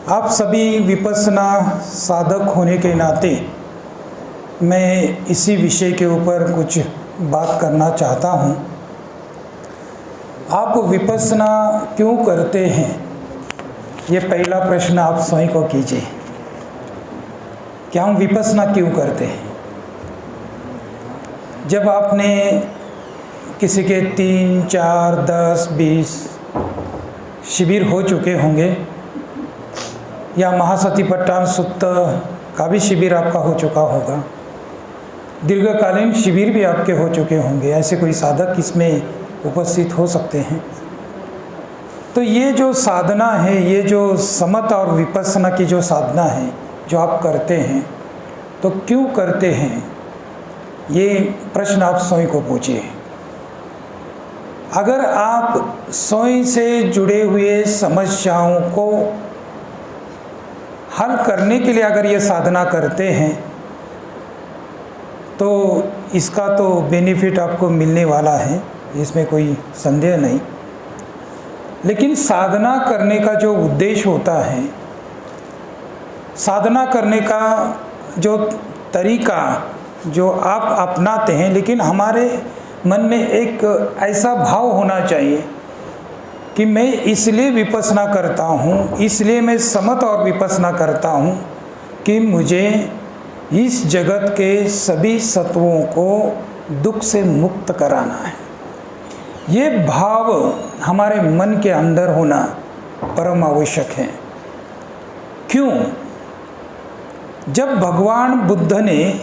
आप सभी विपश्यना साधक होने के नाते मैं इसी विषय के ऊपर कुछ बात करना चाहता हूँ। आप विपश्यना क्यों करते हैं, ये पहला प्रश्न आप स्वयं को कीजिए। क्या हम विपश्यना क्यों करते हैं? जब आपने किसी के 3, 4, 10, 20 शिविर हो चुके होंगे या महासतिपट्टन सुत्त का भी शिविर आपका हो चुका होगा, दीर्घकालीन शिविर भी आपके हो चुके होंगे, ऐसे कोई साधक इसमें उपस्थित हो सकते हैं। तो ये जो साधना है, ये जो समत और विपश्यना की जो साधना है जो आप करते हैं, तो क्यों करते हैं, ये प्रश्न आप स्वयं को पूछिए। अगर आप स्वयं से जुड़े हुए समस्याओं को हल करने के लिए अगर ये साधना करते हैं तो इसका तो बेनिफिट आपको मिलने वाला है, इसमें कोई संदेह नहीं। लेकिन साधना करने का जो उद्देश्य होता है, साधना करने का जो तरीका जो आप अपनाते हैं, लेकिन हमारे मन में एक ऐसा भाव होना चाहिए कि मैं इसलिए विपश्यना करता हूँ, इसलिए मैं समत और विपश्यना करता हूँ कि मुझे इस जगत के सभी सत्वों को दुख से मुक्त कराना है। ये भाव हमारे मन के अंदर होना परम आवश्यक है। क्यों? जब भगवान बुद्ध ने,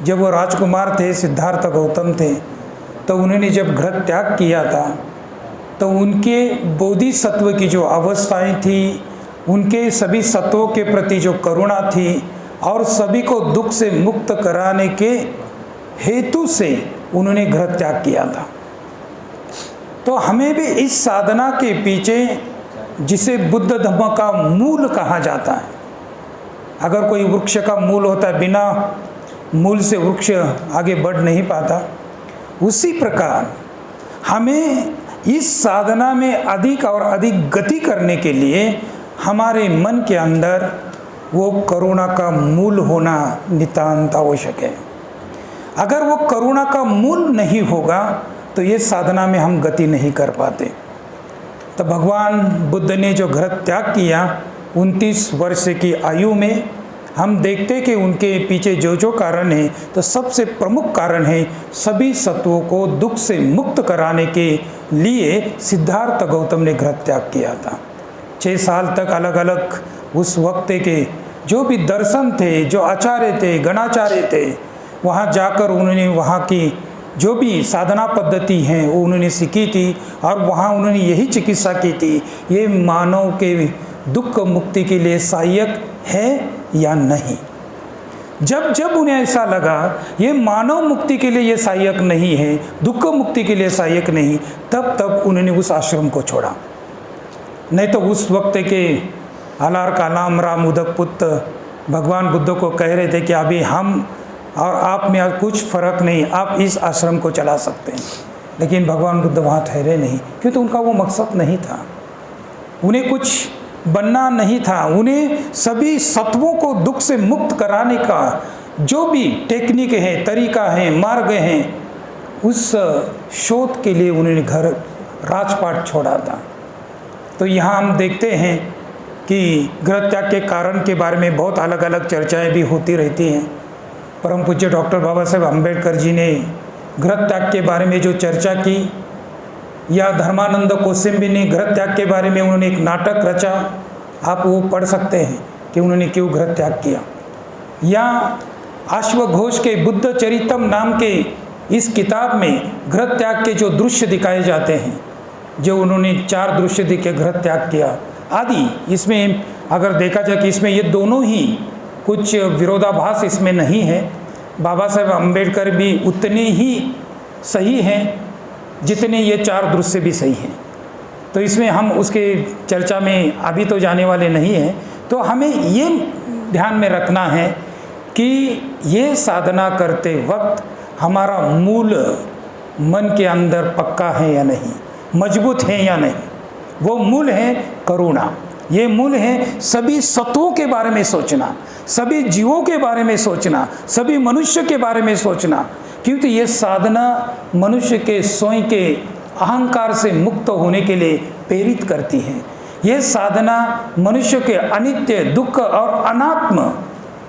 जब वो राजकुमार थे, सिद्धार्थ गौतम थे, तो उन्होंने जब गृह त्याग किया था तो उनके बोधिसत्व की जो अवस्थाएं थी, उनके सभी सत्वों के प्रति जो करुणा थी और सभी को दुख से मुक्त कराने के हेतु से उन्होंने गृह त्याग किया था। तो हमें भी इस साधना के पीछे, जिसे बुद्ध धम्म का मूल कहा जाता है, अगर कोई वृक्ष का मूल होता है, बिना मूल से वृक्ष आगे बढ़ नहीं पाता, उसी प्रकार हमें इस साधना में अधिक और अधिक गति करने के लिए हमारे मन के अंदर वो करुणा का मूल होना नितांत आवश्यक है। अगर वो करुणा का मूल नहीं होगा तो ये साधना में हम गति नहीं कर पाते। तो भगवान बुद्ध ने जो गृह त्याग किया 29 वर्ष की आयु में, हम देखते कि उनके पीछे जो जो कारण है, तो सबसे प्रमुख कारण है सभी सत्वों को दुख से मुक्त कराने के लिए सिद्धार्थ गौतम ने गृह त्याग किया था। 6 साल तक अलग अलग उस वक्त के जो भी दर्शन थे, जो आचार्य थे, गणाचार्य थे, वहाँ जाकर उन्होंने वहाँ की जो भी साधना पद्धति हैं वो उन्होंने सीखी थी और वहाँ उन्होंने यही चिकित्सा की थी, ये मानव के दुख मुक्ति के लिए सहायक है या नहीं। जब जब उन्हें ऐसा लगा ये मानव मुक्ति के लिए ये सहायक नहीं है, दुख मुक्ति के लिए सहायक नहीं, तब तब उन्होंने उस आश्रम को छोड़ा। नहीं तो उस वक्त के अलार कालाम राम उदक पुत्र भगवान बुद्ध को कह रहे थे कि अभी हम और आप में कुछ फर्क नहीं, आप इस आश्रम को चला सकते हैं। लेकिन भगवान बुद्ध वहाँ ठहरे नहीं, क्योंकि उनका वो मकसद नहीं था, उन्हें कुछ बनना नहीं था। उन्हें सभी सत्वों को दुख से मुक्त कराने का जो भी टेक्निक है, तरीका है, मार्ग हैं, उस शोध के लिए उन्होंने घर राजपाट छोड़ा था। तो यहाँ हम देखते हैं कि गृह त्याग के कारण के बारे में बहुत अलग अलग चर्चाएं भी होती रहती हैं। परम पूज्य डॉक्टर बाबा साहेब अम्बेडकर जी ने गृह त्याग के बारे में जो चर्चा की, या धर्मानंद कोसेम्बी ने गृह त्याग के बारे में उन्होंने एक नाटक रचा, आप वो पढ़ सकते हैं कि उन्होंने क्यों गृह त्याग किया। या अश्वघोष के बुद्ध चरितम नाम के इस किताब में गृह त्याग के जो दृश्य दिखाए जाते हैं, जो उन्होंने 4 दृश्य दिखे गृह त्याग किया आदि, इसमें अगर देखा जाए कि इसमें ये दोनों ही कुछ विरोधाभास इसमें नहीं है। बाबा साहेब अम्बेडकर भी उतने ही सही हैं जितने ये 4 दृश्य भी सही हैं। तो इसमें हम उसके चर्चा में अभी तो जाने वाले नहीं हैं। तो हमें ये ध्यान में रखना है कि ये साधना करते वक्त हमारा मूल मन के अंदर पक्का है या नहीं, मजबूत है या नहीं। वो मूल है करुणा। ये मूल है सभी सत्वों के बारे में सोचना, सभी जीवों के बारे में सोचना, सभी मनुष्य के बारे में सोचना, क्योंकि ये साधना मनुष्य के स्वयं के अहंकार से मुक्त होने के लिए प्रेरित करती है। यह साधना मनुष्य के अनित्य, दुख और अनात्म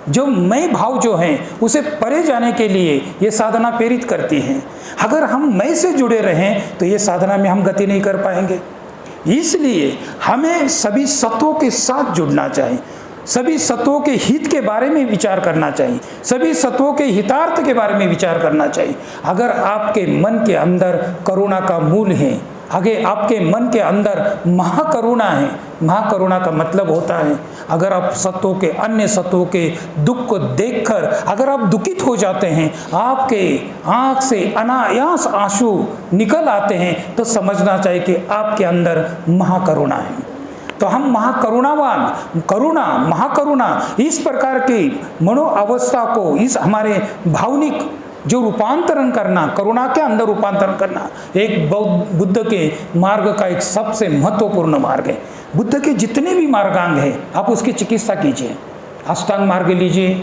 जो मैं भाव जो है उसे परे जाने के लिए ये साधना प्रेरित करती है। अगर हम मैं से जुड़े रहें तो ये साधना में हम गति नहीं कर पाएंगे। इसलिए हमें सभी सत्वों के साथ जुड़ना चाहिए, सभी सत्वों के हित के बारे में विचार करना चाहिए, सभी सत्वों के हितार्थ के बारे में विचार करना चाहिए। अगर आपके मन के अंदर करुणा का मूल है, आगे आपके मन के अंदर महाकरुणा है, महाकरुणा का मतलब होता है अगर आप सत्वों के, अन्य सत्वों के दुख को देखकर अगर आप दुखित हो जाते हैं, आपके आँख से अनायास आंसू निकल आते हैं, तो समझना चाहिए कि आपके अंदर महाकरुणा है। तो हम महाकरुणावान, करुणा, महाकरुणा, इस प्रकार की मनोअवस्था को, इस हमारे भावनिक जो रूपांतरण करना, करुणा के अंदर रूपांतरण करना, एक बुद्ध के मार्ग का एक सबसे महत्वपूर्ण मार्ग है। बुद्ध के जितने भी मार्गांग हैं आप उसकी चिकित्सा कीजिए। अष्टांग मार्ग लीजिए,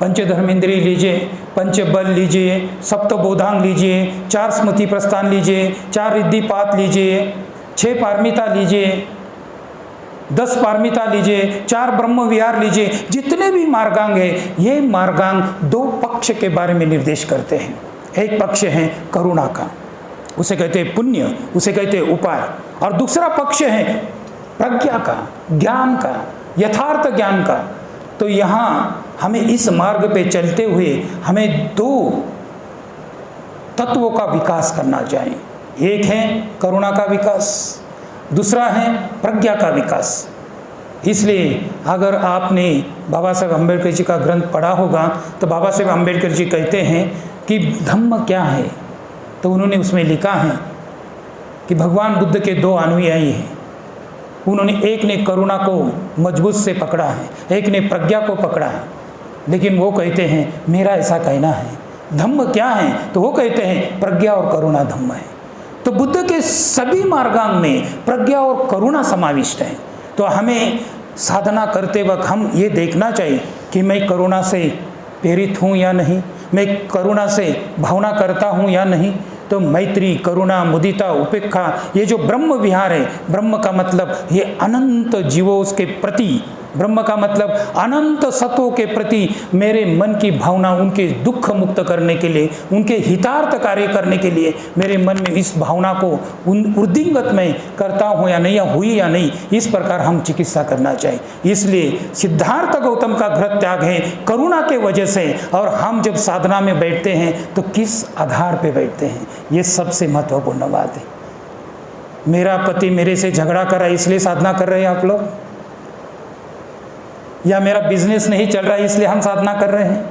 पंचधर्मेंद्रिय लीजिए, पंचबल लीजिए, सप्तबोधांग लीजिए, 4 स्मृति प्रस्थान लीजिए, 4 रिद्धिपात लीजिए, 6 पारमिता लीजिए, 10 पारमिता लीजिए, 4 ब्रह्म विहार लीजिए। जितने भी मार्गांग है, ये मार्गांग 2 पक्ष के बारे में निर्देश करते हैं। एक पक्ष है करुणा का, उसे कहते हैं पुण्य, उसे कहते हैं उपाय, और दूसरा पक्ष है प्रज्ञा का, ज्ञान का, यथार्थ ज्ञान का। तो यहाँ हमें इस मार्ग पे चलते हुए हमें 2 तत्वों का विकास करना चाहिए। एक है करुणा का विकास, दूसरा है प्रज्ञा का विकास। इसलिए अगर आपने बाबा साहेब अम्बेडकर जी का ग्रंथ पढ़ा होगा तो बाबा साहेब अम्बेडकर जी कहते हैं कि धम्म क्या है, तो उन्होंने उसमें लिखा है कि भगवान बुद्ध के 2 अनुयायी हैं। उन्होंने, एक ने करुणा को मजबूत से पकड़ा है, एक ने प्रज्ञा को पकड़ा है, लेकिन वो कहते हैं मेरा ऐसा कहना है धम्म क्या है, तो वो कहते हैं प्रज्ञा और करुणा धम्म है। तो बुद्ध के सभी मार्गांग में प्रज्ञा और करुणा समाविष्ट है। तो हमें साधना करते वक्त हम ये देखना चाहिए कि मैं करुणा से प्रेरित हूँ या नहीं, मैं करुणा से भावना करता हूँ या नहीं। तो मैत्री, करुणा, मुदिता, उपेक्षा, ये जो ब्रह्म विहार है, ब्रह्म का मतलब ये अनंत जीवों के प्रति, ब्रह्म का मतलब अनंत सत्वों के प्रति मेरे मन की भावना, उनके दुख मुक्त करने के लिए, उनके हितार्थ कार्य करने के लिए मेरे मन में इस भावना को वृद्धिंगत में करता हूँ या नहीं, या हुई या नहीं, इस प्रकार हम चिकित्सा करना चाहिए। इसलिए सिद्धार्थ गौतम का गृह त्याग है करुणा के वजह से। और हम जब साधना में बैठते हैं तो किस आधार पर बैठते हैं, ये सबसे महत्वपूर्ण बात है। मेरा पति मेरे से झगड़ा कर रहा है इसलिए साधना कर रहे हैं आप लोग, या मेरा बिजनेस नहीं चल रहा है इसलिए हम साधना कर रहे हैं,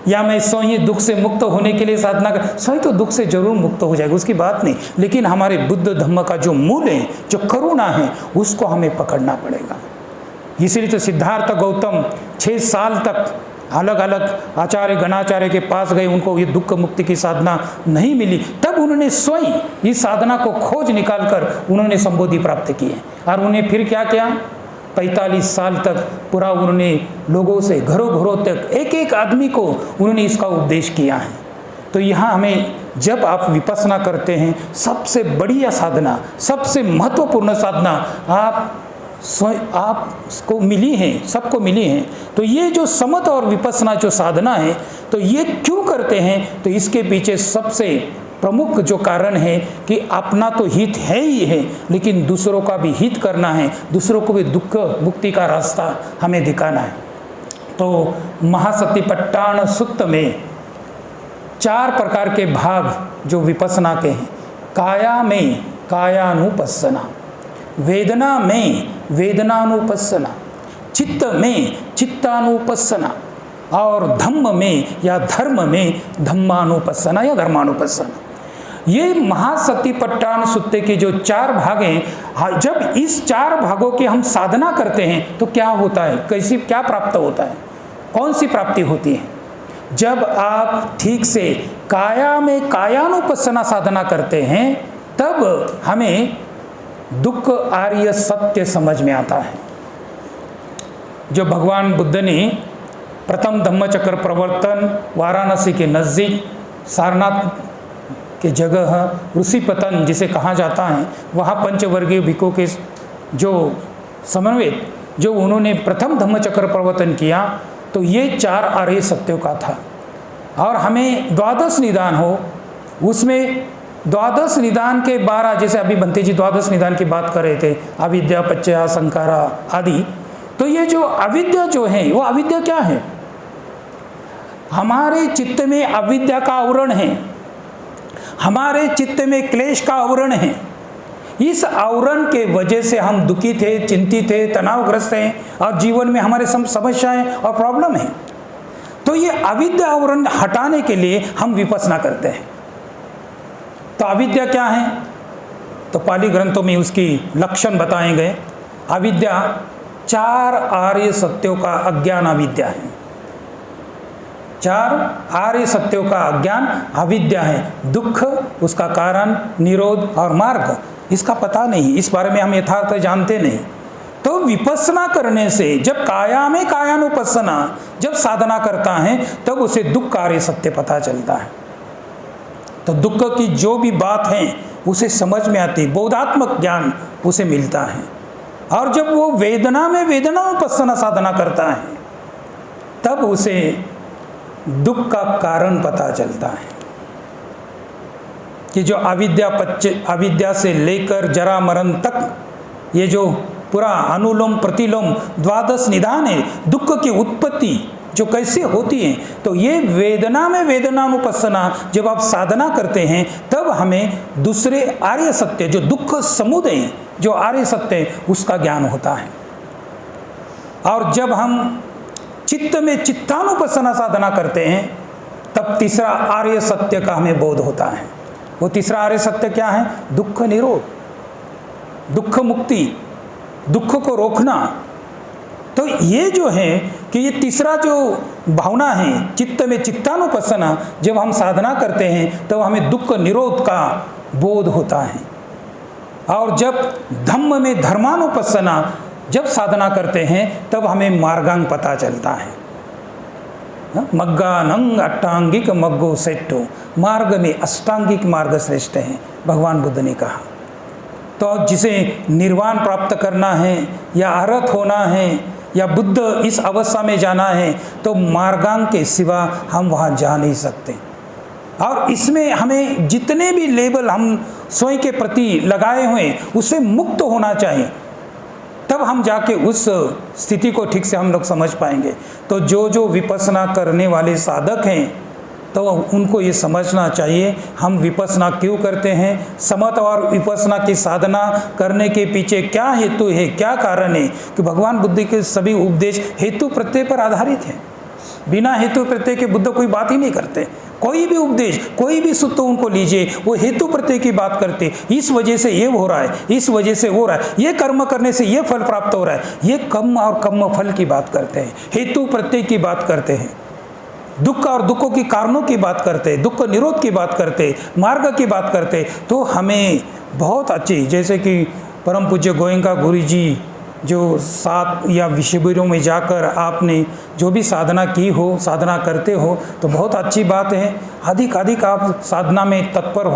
या मैं स्वयं दुख से मुक्त होने के लिए साधना कर, स्वयं तो दुख से जरूर मुक्त हो जाएगा, उसकी बात नहीं, लेकिन हमारे बुद्ध धम्म का जो मूल है, जो करुणा है, उसको हमें पकड़ना पड़ेगा। इसीलिए तो सिद्धार्थ गौतम 6 साल तक अलग अलग आचार्य गणाचार्य के पास गए, उनको ये दुख मुक्ति की साधना नहीं मिली, तब उन्होंने स्वयं इस साधना को खोज निकालकर उन्होंने संबोधि प्राप्त किए। और उन्हें फिर क्या किया, 45 साल तक पूरा उन्होंने लोगों से, घरों घरों तक, एक एक आदमी को उन्होंने इसका उपदेश किया है। तो यहाँ हमें, जब आप विपස්සना करते हैं, सबसे बढ़िया साधना, सबसे महत्वपूर्ण साधना आपको मिली है, सबको मिली है। तो ये जो समत और विपස්සना जो साधना है, तो ये क्यों करते हैं, तो इसके पीछे सबसे प्रमुख जो कारण है कि अपना तो हित है ही है, लेकिन दूसरों का भी हित करना है, दूसरों को भी दुख मुक्ति का रास्ता हमें दिखाना है। तो महासतिपट्टाण सुत्त में 4 प्रकार के भाग जो विपස්සना के हैं। काया में कायानुपස්සना, वेदना में वेदनानुपස්සना, चित्त में चित्तानुपස්සना, और धम्म में या धर्म में धम्मानुपස්සना या धर्मानुपස්සना। ये महासतिपट्टाण सुत्ते के जो 4 भाग हैं, जब इस 4 भागों की हम साधना करते हैं तो क्या होता है, कैसी क्या प्राप्त होता है, कौन सी प्राप्ति होती है। जब आप ठीक से काया में कायानुपස්සना साधना करते हैं, तब हमें दुख आर्य सत्य समझ में आता है। जो भगवान बुद्ध ने प्रथम धम्मचक्र प्रवर्तन वाराणसी के नज़दीक सारनाथ के जगह ऋषिपतन जिसे कहा जाता है, वहाँ पंचवर्गीय भिक्षु के जो समन्वित जो उन्होंने प्रथम धम्मचक्र प्रवर्तन किया, तो ये 4 आर्य सत्यों का था। और हमें द्वादश निदान हो, उसमें द्वादश निदान के 12, जैसे अभी बंते जी द्वादश निदान की बात कर रहे थे, अविद्या पच्चया संकारा आदि। तो ये जो अविद्या जो है, वो अविद्या क्या है? हमारे चित्त में अविद्या का आवरण है, हमारे चित्त में क्लेश का आवरण है। इस आवरण के वजह से हम दुखी थे, चिंतित थे, तनावग्रस्त हैं और जीवन में हमारे समस्याएं और प्रॉब्लम है। तो ये अविद्या आवरण हटाने के लिए हम विपස්සना करते हैं। तो अविद्या क्या है? तो पाली ग्रंथों में उसकी लक्षण बताए गए। अविद्या 4 आर्य सत्यों का अज्ञान अविद्या है। 4 आर्य सत्यों का अज्ञान अविद्या है। दुख, उसका कारण, निरोध और मार्ग, इसका पता नहीं, इस बारे में हम यथार्थ जानते नहीं। तो विपස්සना करने से जब काया में कायानुपස්සना जब साधना करता है, तब उसे दुख का आर्य सत्य पता चलता है। तो दुख की जो भी बात है उसे समझ में आती, बोधात्मक ज्ञान उसे मिलता है। और जब वो वेदना में वेदनानुपස්සना साधना करता है, तब उसे दुख का कारण पता चलता है कि जो अविद्या से लेकर जरा मरण तक ये जो पूरा अनुलोम प्रतिलोम द्वादश निदान है, दुख की उत्पत्ति जो कैसे होती है। तो ये वेदना में वेदनानुपස්සना जब आप साधना करते हैं, तब हमें दूसरे आर्य सत्य जो दुख समुदय जो आर्य सत्य है, उसका ज्ञान होता है। और जब हम चित्त में चित्तानुपස්සना साधना करते हैं, तब तीसरा आर्य सत्य का हमें बोध होता है। वो तीसरा आर्य सत्य क्या है? दुख निरोध, दुख मुक्ति, दुख को रोकना। तो ये जो है कि ये तीसरा जो भावना है, चित्त में चित्तानुपස්සना, जब हम साधना करते हैं तो हमें दुख निरोध का बोध होता है। और जब धम्म में धर्मानुपස්සना जब साधना करते हैं, तब हमें मार्गांग पता चलता है। मग्गानंग अष्टांगिक मग्गो सेट्टो, मार्ग में अष्टांगिक मार्ग श्रेष्ठ है, भगवान बुद्ध ने कहा। तो जिसे निर्वाण प्राप्त करना है या अरहत होना है या बुद्ध इस अवस्था में जाना है, तो मार्गांग के सिवा हम वहाँ जा नहीं सकते। और इसमें हमें जितने भी लेबल हम स्वयं के प्रति लगाए हुए उससे मुक्त होना चाहिए, तब हम जाके उस स्थिति को ठीक से हम लोग समझ पाएंगे। तो जो विपස්සना करने वाले साधक हैं, तो उनको ये समझना चाहिए हम विपස්සना क्यों करते हैं, समत और विपස්සना की साधना करने के पीछे क्या हेतु है, क्या कारण है। कि भगवान बुद्ध के सभी उपदेश हेतु प्रत्यय पर आधारित हैं। बिना हेतु प्रत्यय के बुद्ध कोई बात ही नहीं करते। कोई भी उपदेश, कोई भी सूत्र उनको लीजिए, वो हेतु प्रत्यय की बात करते। इस वजह से ये हो रहा है, इस वजह से हो रहा है, ये कर्म करने से ये फल प्राप्त हो रहा है। ये कर्म और कर्म फल की बात करते हैं, हेतु प्रत्यय की बात करते हैं, दुख और दुखों की कारणों की बात करते, दुख निरोध की बात करते, मार्ग की बात करते। तो हमें बहुत अच्छी, जैसे कि परम पूज्य गोयंका गुरु जी जो 7 या शिविरों में जाकर आपने जो भी साधना की हो, साधना करते हो, तो बहुत अच्छी बात है। अधिक अधिक आप साधना में तत्पर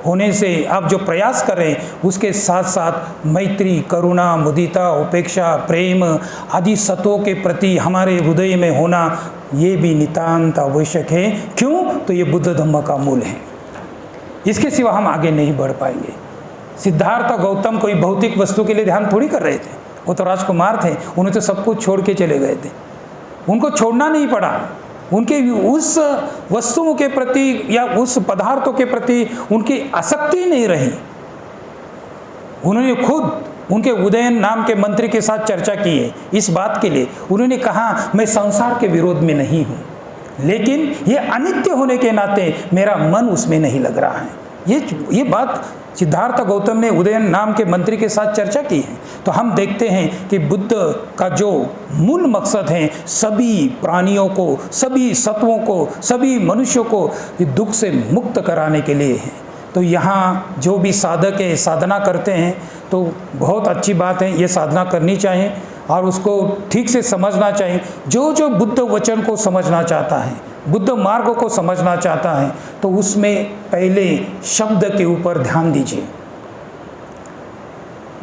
होने से आप जो प्रयास कर रहे हैं, उसके साथ साथ मैत्री, करुणा, मुदिता, उपेक्षा, प्रेम आदि सत्वों के प्रति हमारे हृदय में होना, ये भी नितांत आवश्यक है। क्यों? तो ये बुद्ध धम्म का मूल है। इसके सिवा हम आगे नहीं बढ़ पाएंगे। सिद्धार्थ गौतम कोई भौतिक वस्तु के लिए ध्यान थोड़ी कर रहे थे, वो तो राजकुमार थे, उन्हें तो सब कुछ छोड़ के चले गए थे। उनको छोड़ना नहीं पड़ा, उनके उस वस्तुओं के प्रति या उस पदार्थों के प्रति उनकी आसक्ति नहीं रही। उन्होंने खुद उनके उदयन नाम के मंत्री के साथ चर्चा की है इस बात के लिए। उन्होंने कहा मैं संसार के विरोध में नहीं हूँ, लेकिन ये अनित्य होने के नाते मेरा मन उसमें नहीं लग रहा है। ये बात सिद्धार्थ गौतम ने उदयन नाम के मंत्री के साथ चर्चा की है। तो हम देखते हैं कि बुद्ध का जो मूल मकसद है, सभी प्राणियों को, सभी सत्वों को, सभी मनुष्यों को दुख से मुक्त कराने के लिए है। तो यहाँ जो भी साधक है, साधना करते हैं, तो बहुत अच्छी बात है, ये साधना करनी चाहिए और उसको ठीक से समझना चाहिए। जो जो बुद्ध वचन को समझना चाहता है, बुद्ध मार्ग को समझना चाहता है, तो उसमें पहले शब्द के ऊपर ध्यान दीजिए।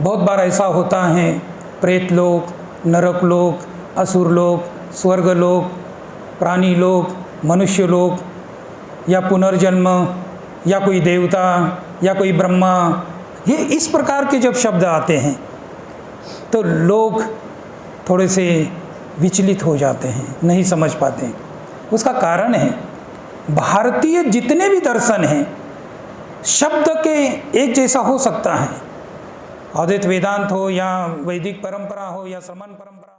बहुत बार ऐसा होता है, प्रेत लोक, नरक लोक, असुर लोक, स्वर्ग लोक, प्राणी लोक, मनुष्य लोक, या पुनर्जन्म, या कोई देवता, या कोई ब्रह्मा, ये इस प्रकार के जब शब्द आते हैं तो लोग थोड़े से विचलित हो जाते हैं, नहीं समझ पाते हैं। उसका कारण है, भारतीय जितने भी दर्शन हैं शब्द के एक जैसा हो सकता है, अद्वैत वेदांत हो या वैदिक परंपरा हो या श्रमण परंपरा।